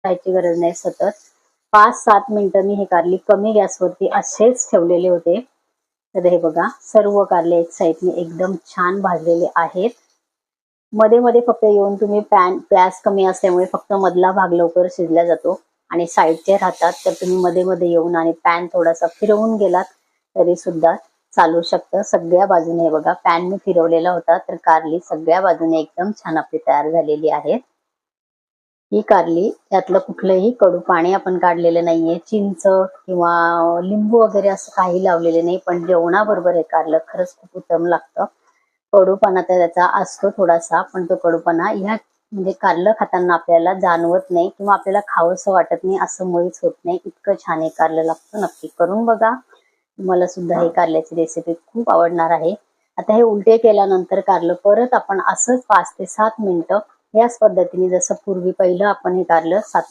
करायची गरज नाही सतत. 5-7 मिनिटं मी हे कारली कमी गॅसवरती असेच ठेवलेले होते. तर हे बघा सर्व कारले एक साईडने एकदम छान भाजलेले आहेत. मध्ये मध्ये फक्त येऊन तुम्ही गॅस कमी असल्यामुळे फक्त मधला भाग लवकर शिजला जातो आणि साईडचे राहतात, तर तुम्ही मध्ये मध्ये येऊन आणि पॅन थोडासा फिरवून गेलात तरी सुद्धा चालू शकतं. सगळ्या बाजूने हे बघा पॅन मी फिरवलेला होता, तर कारली सगळ्या बाजूने एकदम छान आपली तयार झालेली आहे. ही कारली यातलं कुठलंही कडू पाणी आपण काढलेलं नाहीये, चिंच किंवा लिंबू वगैरे असं काही लावलेले नाही, पण जेवणाबरोबर हे कारलं खरंच खूप उत्तम लागतं. कडूपणा तर त्याचा असतो थोडासा, पण तो कडूपणा ह्या म्हणजे कारलं खाताना आपल्याला जाणवत नाही किंवा आपल्याला खावंसं वाटत नाही असं मुळीच होत नाही. इतकं छान हे कारलं लागतं. नक्की करून बघा. तुम्हाला सुद्धा हे कारल्याची रेसिपी खूप आवडणार आहे. आता हे उलटे केल्यानंतर कारलं परत आपण असंच 5 ते 7 मिनिटं याच पद्धतीने जसं पूर्वी पहिलं आपण हे कारलं 7